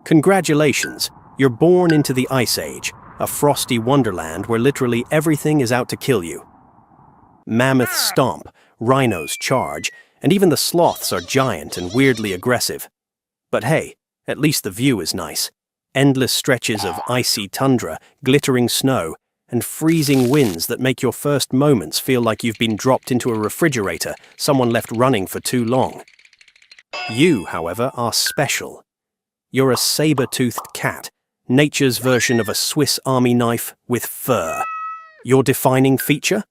Congratulations, you're born into the Ice Age, a frosty wonderland where literally everything is out to kill you. Mammoths stomp, rhinos charge, and even the sloths are giant and weirdly aggressive. But hey, at least the view is nice. Endless stretches of icy tundra, glittering snow, and freezing winds that make your first moments feel like you've been dropped into a refrigerator someone left running for too long. You, however, are special. You're a saber-toothed cat, nature's version of a Swiss Army knife with fur. Your defining feature?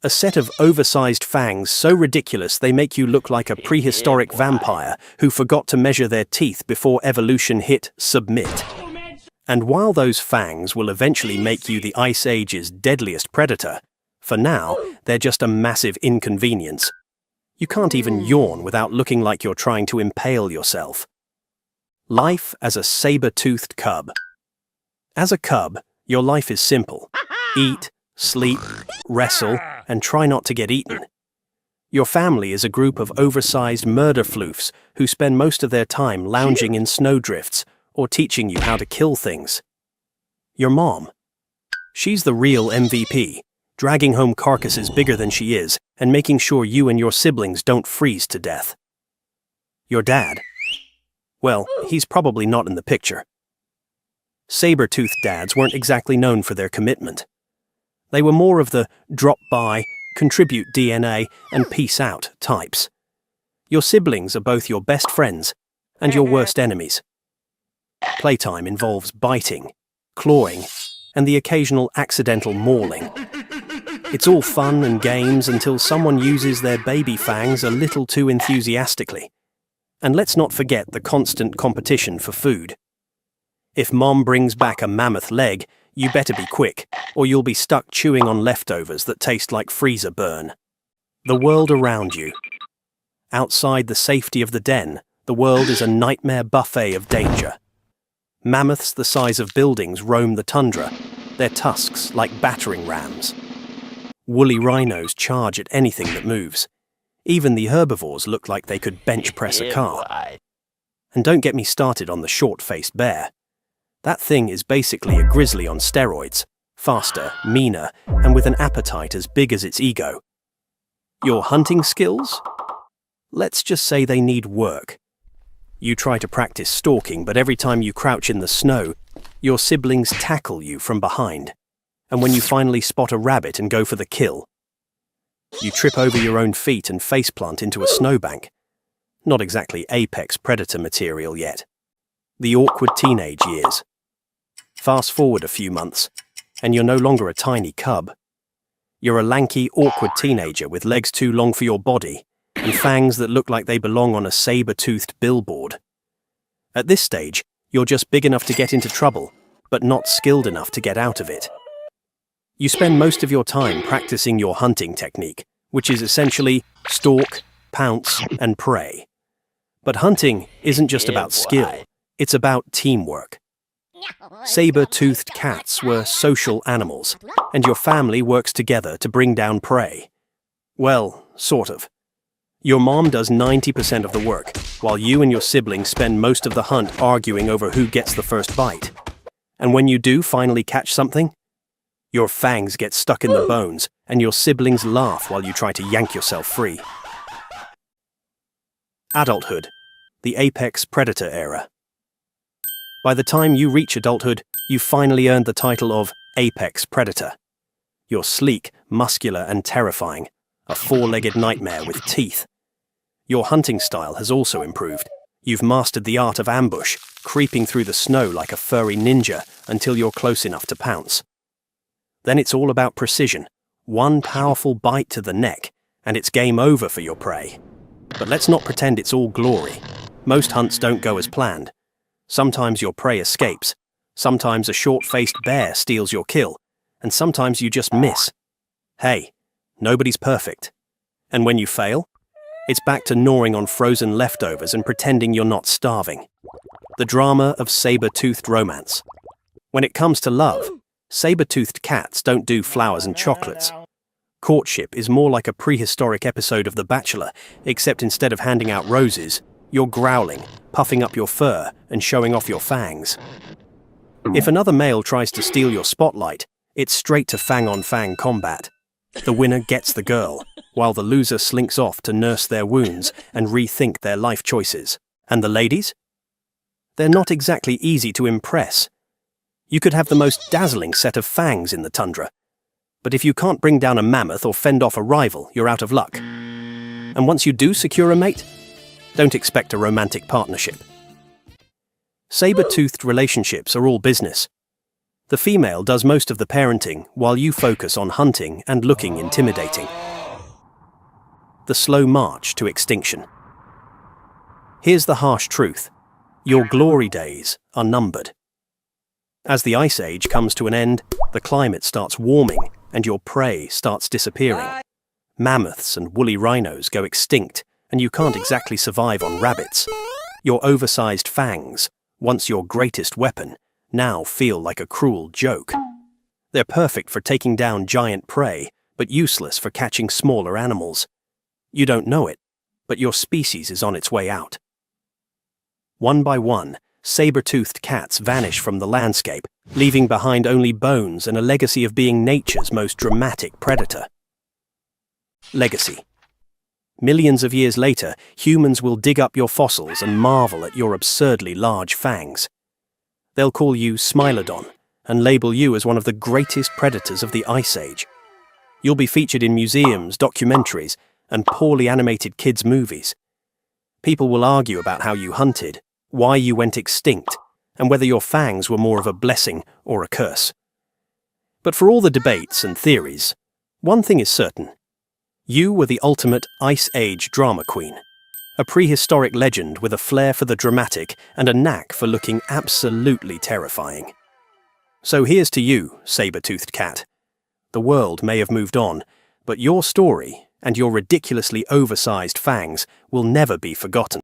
A set of oversized fangs so ridiculous they make you look like a prehistoric vampire who forgot to measure their teeth before evolution hit submit. And while those fangs will eventually make you the Ice Age's deadliest predator, for now, they're just a massive inconvenience. You can't even yawn without looking like you're trying to impale yourself. Life as a saber-toothed cub. As a cub, your life is simple. Eat, sleep, wrestle, and try not to get eaten. Your family is a group of oversized murder floofs who spend most of their time lounging in snowdrifts or teaching you how to kill things. Your mom. She's the real MVP, dragging home carcasses bigger than she is and making sure you and your siblings don't freeze to death. Your dad. Well, he's probably not in the picture. Saber-toothed dads weren't exactly known for their commitment. They were more of the drop by, contribute DNA, and peace out types. Your siblings are both your best friends and your worst enemies. Playtime involves biting, clawing, and the occasional accidental mauling. It's all fun and games until someone uses their baby fangs a little too enthusiastically. And let's not forget the constant competition for food. If mom brings back a mammoth leg, you better be quick, or you'll be stuck chewing on leftovers that taste like freezer burn. The world around you. Outside the safety of the den, the world is a nightmare buffet of danger. Mammoths the size of buildings roam the tundra, their tusks like battering rams. Woolly rhinos charge at anything that moves. Even the herbivores look like they could bench press a car. And don't get me started on the short-faced bear. That thing is basically a grizzly on steroids, faster, meaner, and with an appetite as big as its ego. Your hunting skills? Let's just say they need work. You try to practice stalking, but every time you crouch in the snow, your siblings tackle you from behind. And when you finally spot a rabbit and go for the kill, you trip over your own feet and faceplant into a snowbank. Not exactly apex predator material yet. The awkward teenage years. Fast forward a few months, and you're no longer a tiny cub. You're a lanky, awkward teenager with legs too long for your body and fangs that look like they belong on a saber-toothed billboard. At this stage, you're just big enough to get into trouble, but not skilled enough to get out of it. You spend most of your time practicing your hunting technique, which is essentially stalk, pounce, and prey. But hunting isn't just about skill, it's about teamwork. Saber-toothed cats were social animals, and your family works together to bring down prey. Well, sort of. Your mom does 90% of the work, while you and your siblings spend most of the hunt arguing over who gets the first bite. And when you do finally catch something, your fangs get stuck in the bones, and your siblings laugh while you try to yank yourself free. Adulthood, the apex predator era. By the time you reach adulthood, you've finally earned the title of apex predator. You're sleek, muscular, and terrifying, a four-legged nightmare with teeth. Your hunting style has also improved. You've mastered the art of ambush, creeping through the snow like a furry ninja until you're close enough to pounce. Then it's all about precision. One powerful bite to the neck, and it's game over for your prey. But let's not pretend it's all glory. Most hunts don't go as planned. Sometimes your prey escapes. Sometimes a short-faced bear steals your kill. And sometimes you just miss. Hey, nobody's perfect. And when you fail, it's back to gnawing on frozen leftovers and pretending you're not starving. The drama of saber-toothed romance. When it comes to love, saber-toothed cats don't do flowers and chocolates. Courtship is more like a prehistoric episode of The Bachelor, except instead of handing out roses, You're growling, puffing up your fur, and showing off your fangs. If another male tries to steal your spotlight, it's straight to fang-on-fang combat. The winner gets the girl, while the loser slinks off to nurse their wounds and rethink their life choices. And the ladies? They're not exactly easy to impress. You could have the most dazzling set of fangs in the tundra, but if you can't bring down a mammoth or fend off a rival, you're out of luck. And once you do secure a mate, don't expect a romantic partnership. Saber-toothed relationships are all business. The female does most of the parenting while you focus on hunting and looking intimidating. The slow march to extinction. Here's the harsh truth. Your glory days are numbered. As the Ice Age comes to an end, the climate starts warming and your prey starts disappearing. Mammoths and woolly rhinos go extinct, and you can't exactly survive on rabbits. Your oversized fangs, once your greatest weapon, now feel like a cruel joke. They're perfect for taking down giant prey, but useless for catching smaller animals. You don't know it, but your species is on its way out. One by one, saber-toothed cats vanish from the landscape, leaving behind only bones and a legacy of being nature's most dramatic predator. Legacy. Millions of years later, humans will dig up your fossils and marvel at your absurdly large fangs. They'll call you Smilodon and label you as one of the greatest predators of the Ice Age. You'll be featured in museums, documentaries, and poorly animated kids' movies. People will argue about how you hunted, why you went extinct, and whether your fangs were more of a blessing or a curse. But for all the debates and theories, one thing is certain. You were the ultimate Ice Age drama queen, a prehistoric legend with a flair for the dramatic and a knack for looking absolutely terrifying. So here's to you, saber-toothed cat. The world may have moved on, but your story and your ridiculously oversized fangs will never be forgotten.